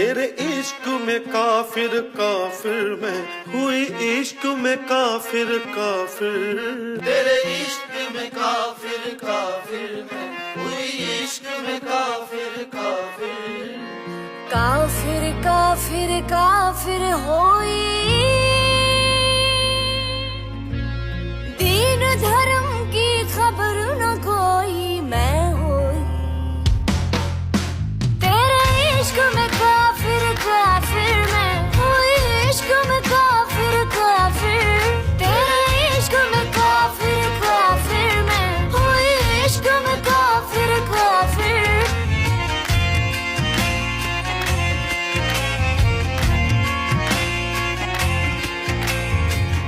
तेरे इश्क में काफिर काफिर मैं हुई, इश्क में काफिर काफिर। तेरे इश्क में काफिर काफिर मैं हुई, इश्क में काफिर काफिर। काफिर काफिर काफिर होई, दीन धर्म की खबर न कोई मैं होई। तेरे इश्क में काफिर काफिर मैं हुई, इश्क में काफिर काफिर। तेरे इश्क में काफिर काफिर मैं हुई, इश्क में काफिर काफिर।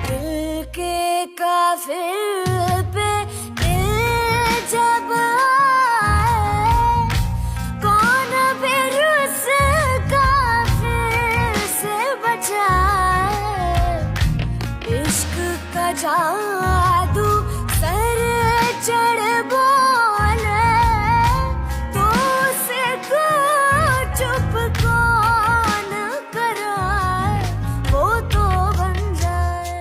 दिल के काफिर पे दिल जब आए, कौन फिर उस काफिर से बचाए। इश्क का जादू सर चढ़ बोले, तो उसे को चुप कौन कराए, वो तो बन जाए।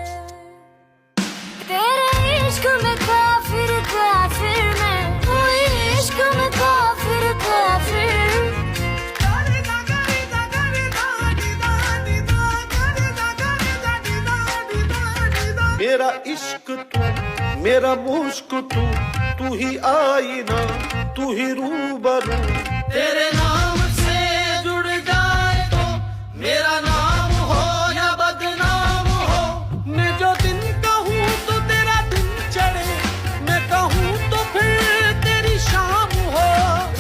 तेरे इश्क में काफिर काफिर मैं हुई, इश्क में काफिर काफिर। मेरा इश्क तू, मेरा मुश्क तू, तू ही आईना, तू ही रूबरू। तेरे नाम से जुड़ जाए तो मेरा नाम हो या बदनाम हो। मैं जो दिन कहूँ तो तेरा दिन चढ़े, मैं कहूँ तो फिर तेरी शाम हो।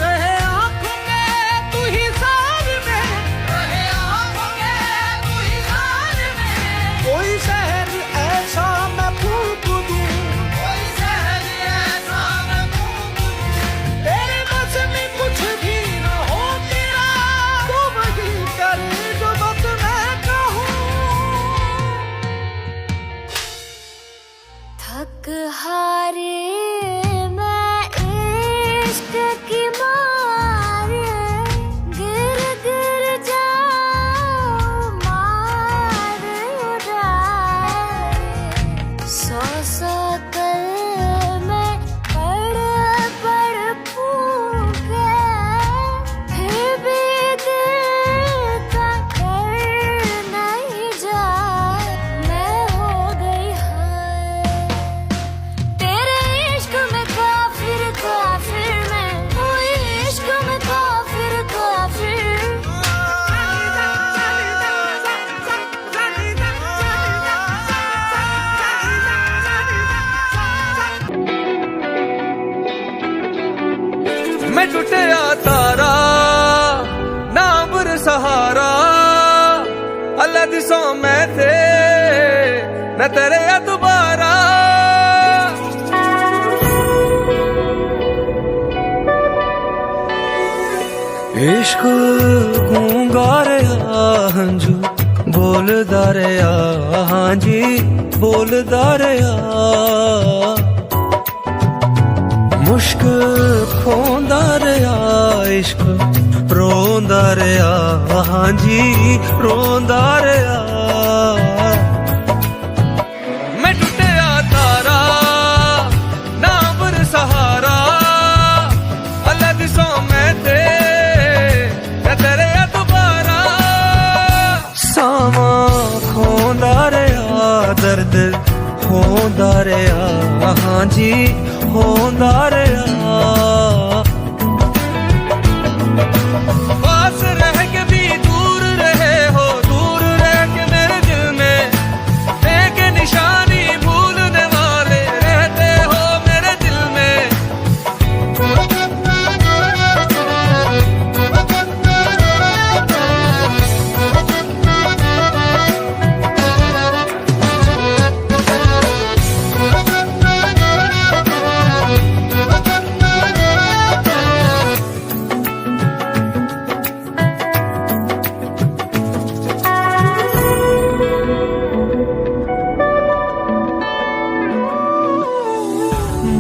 रहे आँखों में तू ही सार में, रहे आँखों में तू ही सार में। कोई शहर ऐसा मैं फूंक दूँ, कोई शहर ऐसा मैं फूंक दूँ। तेरे बस में कुछ भी न हो तेरा, तू वही करे जो बात मैं कहूँ। थक हारे मैं इश्क की मारे, गिर गिर जाऊं मार उड़ाए। सौ सौ कल मैं पड़ फूके, फिर भी दिल का डर नहीं जाए। मैं हो गई हाय, तेरे इश्क में काफिर काफिर मैं हुई, इश्क में काफिर काफिर। मैं टूटिया तारा ना बुर सहारा, अल्लाह दिसो मैं थे न तेरे या दोबारा। इश्क गूंगा रहा हंजू बोलदा रहा, हाँ जी बोलदा रहा। मुश्क खोंदा रहा, इश्क रोंदा रहा, हाँ जी रोंदा रहा। मैं टूटिया तारा ना बुर सहारा, अल्लाह दिसो मैं थे न तेरे या दोबारा। सामा खोंदा रहा, दर्द होंदा रहा, हाँ जी होंदा रहा। पास रह के भी दूर रहे हो, दूर रह के मेरे दिल में एक निशानी भूलने वाले रहते हो मेरे दिल में।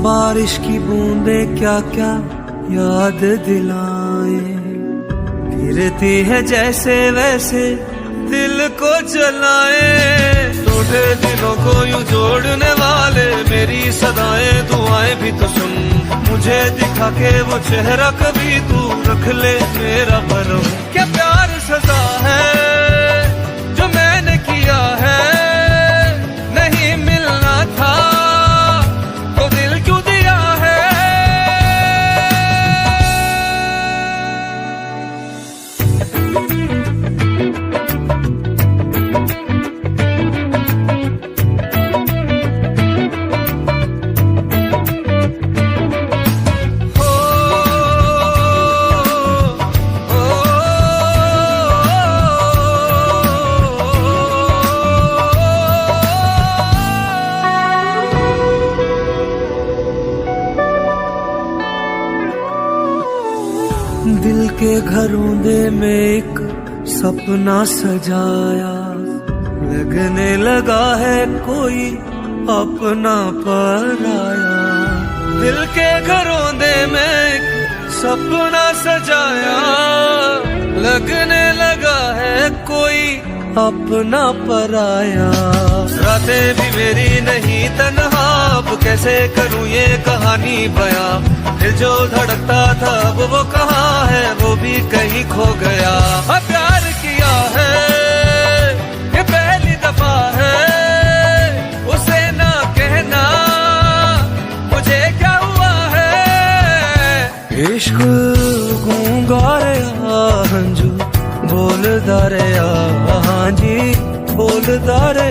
बारिश की बूंदे क्या क्या याद दिलाए, कि गिरती है जैसे वैसे दिल को जलाए, टूटे दिलों को यूं जोड़ने वाले मेरी सदाएं दुआएं भी तो सुन, मुझे दिखा के वो चेहरा कभी तू रख ले मेरा भरम। क्या प्यार सजा है जो मैंने किया है, नहीं मिलना था तो दिल क्यों दिया है। दिल के घरों दे में एक सपना सजाया, लगने लगा है कोई अपना पराया। दिल के घरों दे में एक सपना सजाया, लगने लगा है कोई अपना पराया। रातें भी मेरी नहीं तन्हा, अब कैसे करूं ये कहानी बयां। दिल जो धड़कता था अब वो कहाँ है, वो भी कहीं खो गया। अब प्यार किया है ये पहली दफा है, उसे ना कहना मुझे क्या हुआ है। इश्क गूंगा रे हंजू बोलदा रे हाँ जी बोलदा रे